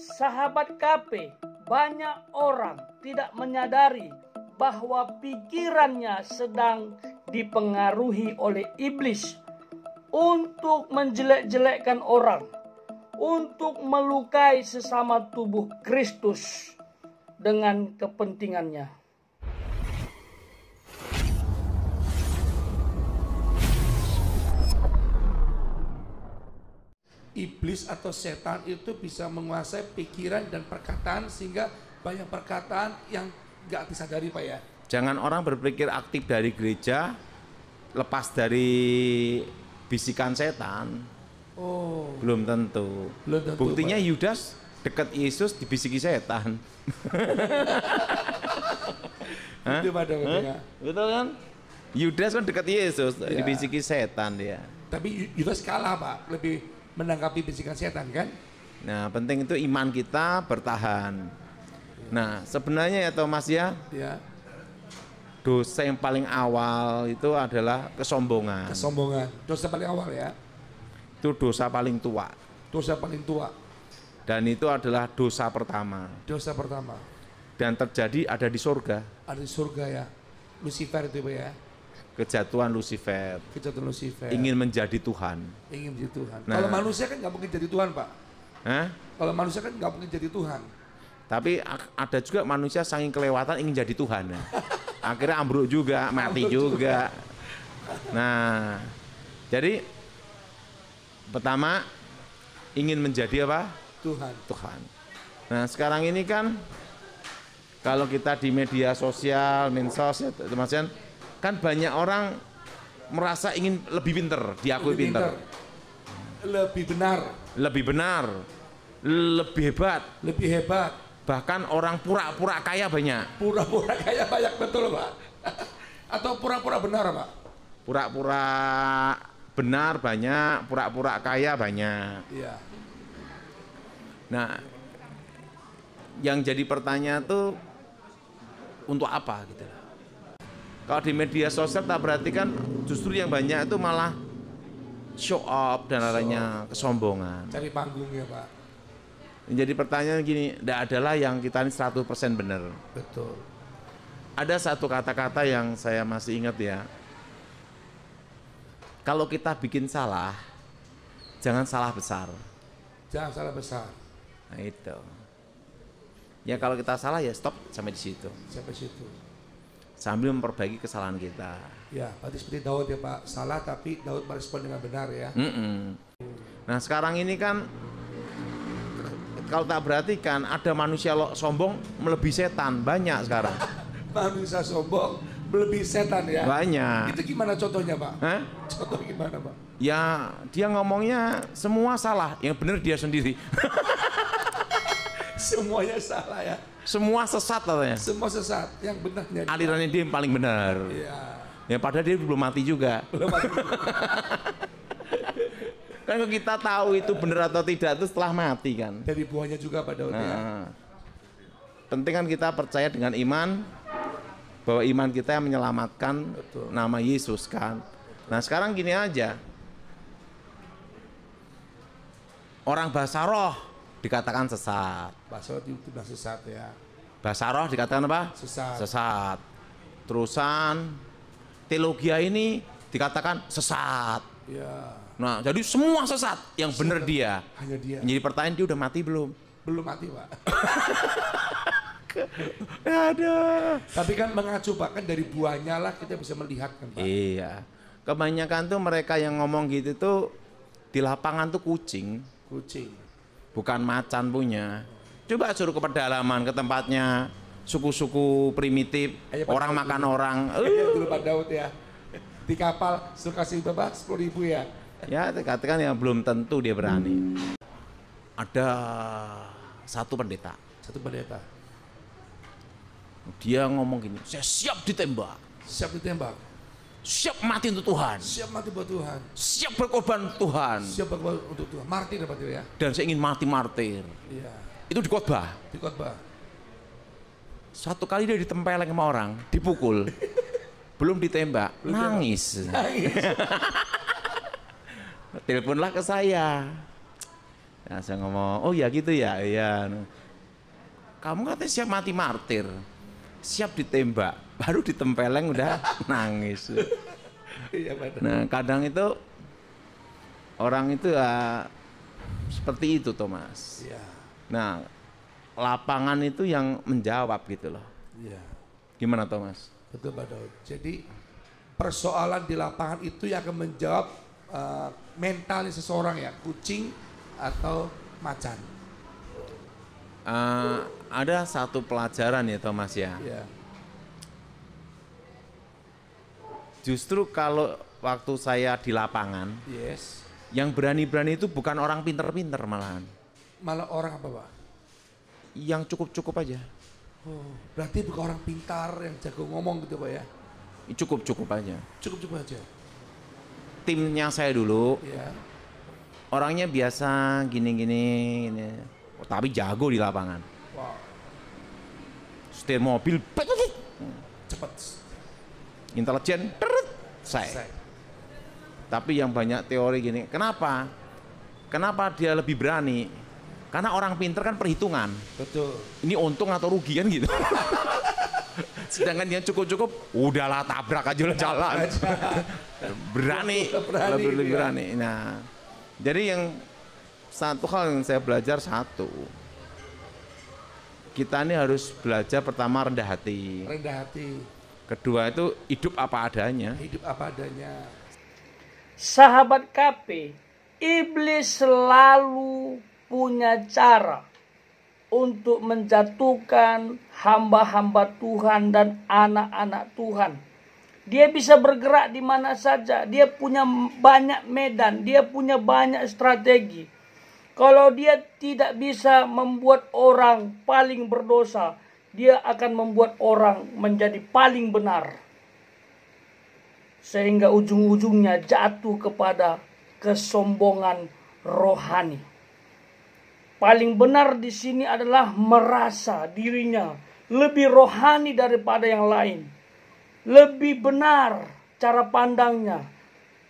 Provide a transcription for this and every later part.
Sahabat KP, banyak orang tidak menyadari bahwa pikirannya sedang dipengaruhi oleh iblis untuk menjelek-jelekkan orang, untuk melukai sesama tubuh Kristus dengan kepentingannya. Iblis atau setan itu bisa menguasai pikiran dan perkataan sehingga banyak perkataan yang nggak disadari, Pak ya. Jangan orang berpikir aktif dari gereja, lepas dari bisikan setan. Oh, Belum tentu. belum tentu, Buktinya Pak. Yudas dekat Yesus dibisiki setan. Itu pada waktunya. Betul kan? Yudas kan dekat Yesus, Ya. dibisiki setan dia. Tapi Yudas kalah, Pak, lebih menanggapi bisikan setan kan. Nah, penting itu iman kita bertahan. Nah, sebenarnya ya Thomas ya, Ya, dosa yang paling awal itu adalah kesombongan. kesombongan. Dosa paling awal ya. Itu dosa paling tua. Dosa paling tua. Dan itu adalah dosa pertama. Dosa pertama. Dan terjadi ada di surga. Ada di surga ya. Lucifer itu, Pak ya. Kejatuhan Lucifer. Kejatuhan Lucifer. Ingin menjadi Tuhan. Ingin menjadi Tuhan. Nah. Kalau manusia kan nggak mungkin jadi Tuhan, Pak. Hah? Kalau manusia kan nggak mungkin jadi Tuhan. Tapi ada juga manusia saking kelewatan ingin jadi Tuhan. Ya. Akhirnya ambruk juga, mati juga. Nah, jadi pertama ingin menjadi apa? Tuhan. Tuhan. Nah, sekarang ini kan kalau kita di media sosial, medsos, ya, teman-teman, kan banyak orang merasa ingin lebih pinter, diakui pinter, Lebih benar, lebih benar, lebih hebat. lebih hebat. Bahkan orang pura-pura kaya banyak. Pura-pura kayak banyak, betul, Pak. Atau pura-pura benar, Pak. Pura-pura benar banyak, pura-pura kaya banyak. Iya. Nah, yang jadi pertanyaan tuh untuk apa gitu. Kalau di media sosial tak perhatikan justru yang banyak itu malah show off dan adanya kesombongan. Cari panggung ya, Pak. Jadi pertanyaan gini, tidak adalah yang kita ini 100% benar. Betul. Ada satu kata-kata yang saya masih ingat ya. Kalau kita bikin salah, jangan salah besar. Jangan salah besar. Nah itu. Ya kalau kita salah ya stop sampai di situ. Sampai situ. Sambil memperbaiki kesalahan kita. Ya, berarti seperti Daud ya, Pak. Salah tapi Daud merespon dengan benar ya. Nah sekarang ini kan kalau tak perhatikan ada manusia sombong melebihi setan banyak sekarang. Manusia sombong melebihi setan ya. Banyak. Itu gimana contohnya, Pak? Hah? Contoh gimana, Pak? Ya dia ngomongnya semua salah, yang benar dia sendiri. Semuanya salah ya. Semua sesat katanya. Semua sesat. Yang benarnya. Alirannya dia yang paling benar. Iya. Ya padahal dia belum mati juga. Belum mati. Kan kalau kita tahu itu benar atau tidak itu setelah mati kan. Dari buahnya juga, Pak Daud ya. Nah, penting kan kita percaya dengan iman bahwa iman kita yang menyelamatkan. Betul. Nama Yesus kan. Nah sekarang gini aja, orang bahasa roh dikatakan sesat. Bahasa itu sudah sesat ya. Bahasa roh dikatakan apa? Sesat. Sesat. Terusan teologia ini dikatakan sesat. Ya. Nah jadi semua sesat, yang benar dia. Hanya dia. Jadi pertanyaan, dia udah mati belum? Belum mati, Pak. Aduh. Tapi kan mengacu, Pak, kan dari buahnya lah kita bisa melihat kan, Pak. Iya. Kebanyakan tuh mereka yang ngomong gitu tuh di lapangan tuh kucing, Kucing. bukan macan punya. Coba suruh ke pedalaman, ke tempatnya suku-suku primitif, Ayo, Pak orang Daud makan dulu. orang. Dulu Pak Daud ya. Di kapal suka kasih berapa? 10.000 ya. Ya, katakan ya belum tentu dia berani. Ada satu pendeta, Satu pendeta. dia ngomong gini, saya siap ditembak, Siap ditembak. siap mati untuk Tuhan, Siap mati buat Tuhan. siap berkorban untuk Tuhan, Siap berkorban untuk Tuhan. Martir Pak ya. dan saya ingin mati martir. Iya. Itu di khotbah. Di khotbah. Satu kali dia ditempeleng sama orang, dipukul, belum ditembak, nangis. Nangis. Teleponlah ke saya. Ya, saya ngomong, oh ya gitu ya, iya. Kamu katanya siap mati martir, siap ditembak, baru ditempeleng udah nangis. Iya, benar. Nah kadang itu orang itu ya seperti itu Thomas. Iya. Nah lapangan itu yang menjawab gitu loh. Iya. Gimana Thomas? Betul Pak Daud. Jadi persoalan di lapangan itu yang akan menjawab mentalnya seseorang ya, kucing atau macan. Ada satu pelajaran ya Thomas ya. Iya. Justru kalau waktu saya di lapangan, Yes. yang berani-berani itu bukan orang pinter-pinter malahan. Malah orang apa Pak? Yang cukup-cukup aja. Oh, berarti bukan orang pintar yang jago ngomong gitu Pak ya? Cukup-cukup aja. Cukup-cukup aja. Timnya saya dulu, Iya. orangnya biasa gini-gini, gini. Oh, tapi jago di lapangan. Wow. Setir mobil, Cepat. intelijen, saya. Tapi yang banyak teori gini, kenapa? Kenapa dia lebih berani? Karena orang pinter kan perhitungan. Betul. Ini untung atau rugi kan gitu. Sedangkan yang cukup-cukup, udahlah tabrak aja lah jalan. Berani, lebih berani. Nah, jadi yang satu hal yang saya belajar satu, kita ini harus belajar pertama rendah hati. Rendah hati. Kedua itu hidup apa adanya. Hidup apa adanya. Sahabat KP, iblis selalu punya cara untuk menjatuhkan hamba-hamba Tuhan dan anak-anak Tuhan. Dia bisa bergerak di mana saja, dia punya banyak medan, dia punya banyak strategi. Kalau dia tidak bisa membuat orang paling berdosa, dia akan membuat orang menjadi paling benar. Sehingga ujung-ujungnya jatuh kepada kesombongan rohani. Paling benar di sini adalah merasa dirinya lebih rohani daripada yang lain. Lebih benar cara pandangnya.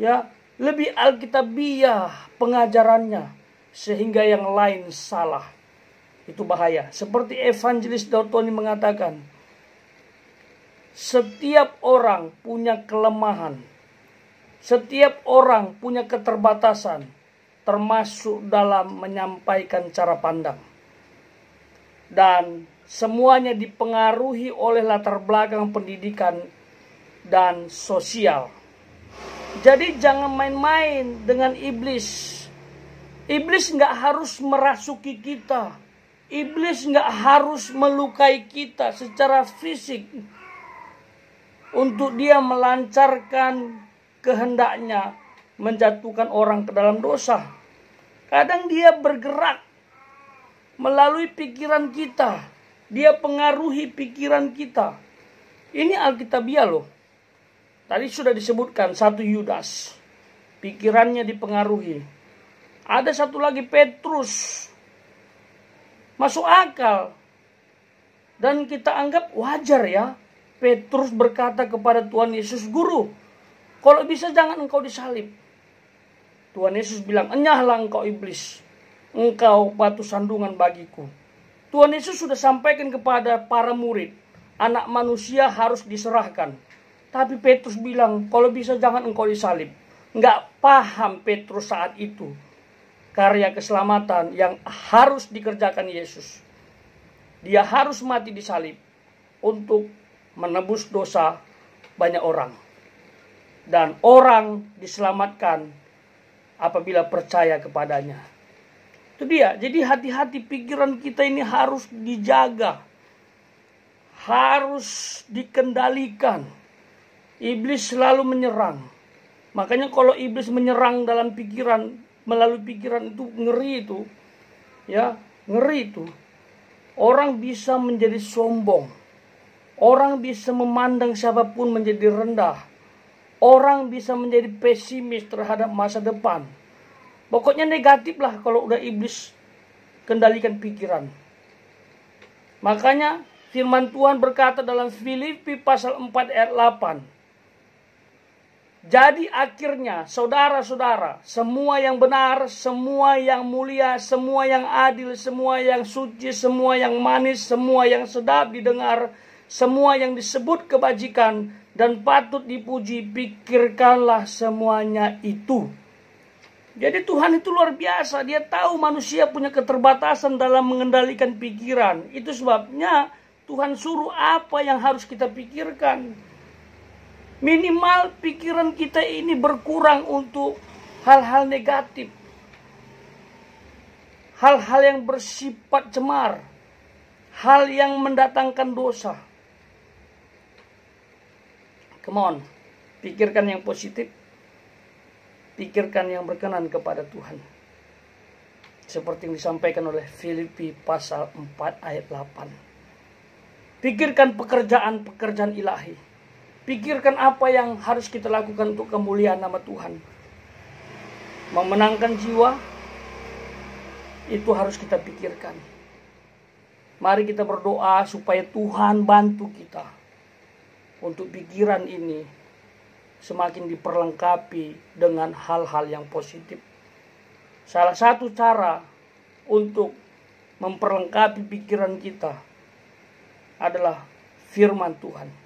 Ya, lebih alkitabiah pengajarannya sehingga yang lain salah. Itu bahaya. Seperti evangelis Dautoni mengatakan, setiap orang punya kelemahan. Setiap orang punya keterbatasan, termasuk dalam menyampaikan cara pandang. Dan semuanya dipengaruhi oleh latar belakang pendidikan dan sosial. Jadi jangan main-main dengan iblis. Iblis nggak harus merasuki kita. Iblis nggak harus melukai kita secara fisik untuk dia melancarkan kehendaknya menjatuhkan orang ke dalam dosa. Kadang dia bergerak melalui pikiran kita. Dia pengaruhi pikiran kita. Ini Alkitabiah loh. Tadi sudah disebutkan satu Yudas. Pikirannya dipengaruhi. Ada satu lagi Petrus. Masuk akal. Dan kita anggap wajar ya. Petrus berkata kepada Tuhan Yesus, Guru, kalau bisa jangan engkau disalib. Tuhan Yesus bilang, enyahlah engkau iblis. Engkau batu sandungan bagiku. Tuhan Yesus sudah sampaikan kepada para murid. Anak manusia harus diserahkan. Tapi Petrus bilang, kalau bisa jangan engkau disalib. Enggak paham Petrus saat itu. Karya keselamatan yang harus dikerjakan Yesus. Dia harus mati disalib. Untuk menebus dosa banyak orang. Dan orang diselamatkan apabila percaya kepadanya. Itu dia. Jadi hati-hati, pikiran kita ini harus dijaga. Harus dikendalikan. Iblis selalu menyerang. Makanya kalau iblis menyerang dalam pikiran, melalui pikiran itu ngeri itu. Ya, ngeri itu. Orang bisa menjadi sombong. Orang bisa memandang siapapun menjadi rendah. Orang bisa menjadi pesimis terhadap masa depan. Pokoknya negatif lah kalau udah iblis kendalikan pikiran. Makanya firman Tuhan berkata dalam Filipi pasal 4 ayat 8. Jadi akhirnya saudara-saudara, semua yang benar, semua yang mulia, semua yang adil, semua yang suci, semua yang manis, semua yang sedap didengar, semua yang disebut kebajikan dan patut dipuji, pikirkanlah semuanya itu. Jadi Tuhan itu luar biasa. Dia tahu manusia punya keterbatasan dalam mengendalikan pikiran. Itu sebabnya Tuhan suruh apa yang harus kita pikirkan. Minimal pikiran kita ini berkurang untuk hal-hal negatif. Hal-hal yang bersifat cemar. Hal yang mendatangkan dosa. Come on, pikirkan yang positif. Pikirkan yang berkenan kepada Tuhan. Seperti yang disampaikan oleh Filipi pasal 4 ayat 8. Pikirkan pekerjaan-pekerjaan ilahi. Pikirkan apa yang harus kita lakukan untuk kemuliaan nama Tuhan. Memenangkan jiwa, itu harus kita pikirkan. Mari kita berdoa supaya Tuhan bantu kita. Untuk pikiran ini semakin diperlengkapi dengan hal-hal yang positif. Salah satu cara untuk memperlengkapi pikiran kita adalah firman Tuhan.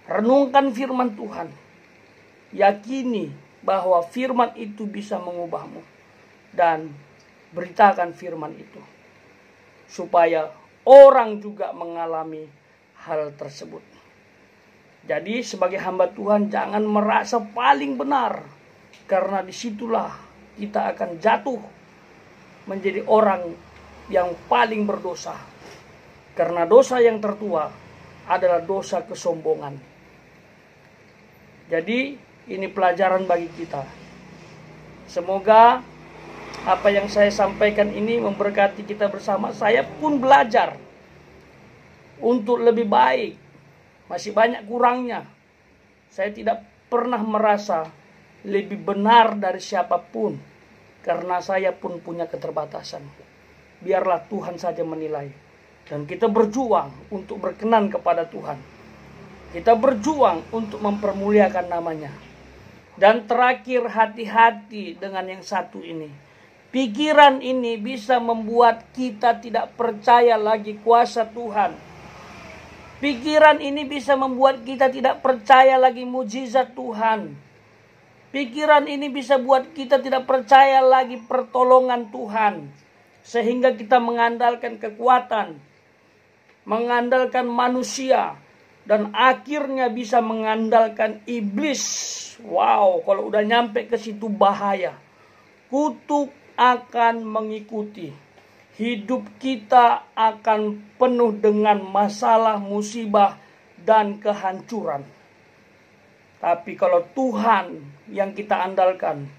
Renungkan firman Tuhan. Yakini bahwa firman itu bisa mengubahmu. Dan beritakan firman itu. Supaya orang juga mengalami hal tersebut. Jadi sebagai hamba Tuhan jangan merasa paling benar. Karena disitulah kita akan jatuh menjadi orang yang paling berdosa. Karena dosa yang tertua adalah dosa kesombongan. Jadi ini pelajaran bagi kita. Semoga apa yang saya sampaikan ini memberkati kita bersama. Saya pun belajar untuk lebih baik. Masih banyak kurangnya. Saya tidak pernah merasa lebih benar dari siapapun. Karena saya pun punya keterbatasan. Biarlah Tuhan saja menilai. Dan kita berjuang untuk berkenan kepada Tuhan. Kita berjuang untuk mempermuliakan namanya. Dan terakhir, hati-hati dengan yang satu ini. Pikiran ini bisa membuat kita tidak percaya lagi kuasa Tuhan. Pikiran ini bisa membuat kita tidak percaya lagi mujizat Tuhan. Pikiran ini bisa buat kita tidak percaya lagi pertolongan Tuhan. Sehingga kita mengandalkan kekuatan, mengandalkan manusia, dan akhirnya bisa mengandalkan iblis. Wow, kalau udah nyampe ke situ bahaya. Kutuk akan mengikuti. Hidup kita akan penuh dengan masalah, musibah, dan kehancuran. Tapi kalau Tuhan yang kita andalkan,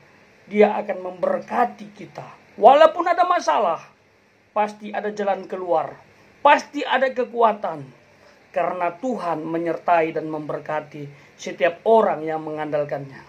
Dia akan memberkati kita. Walaupun ada masalah, pasti ada jalan keluar. Pasti ada kekuatan. Karena Tuhan menyertai dan memberkati setiap orang yang mengandalkannya.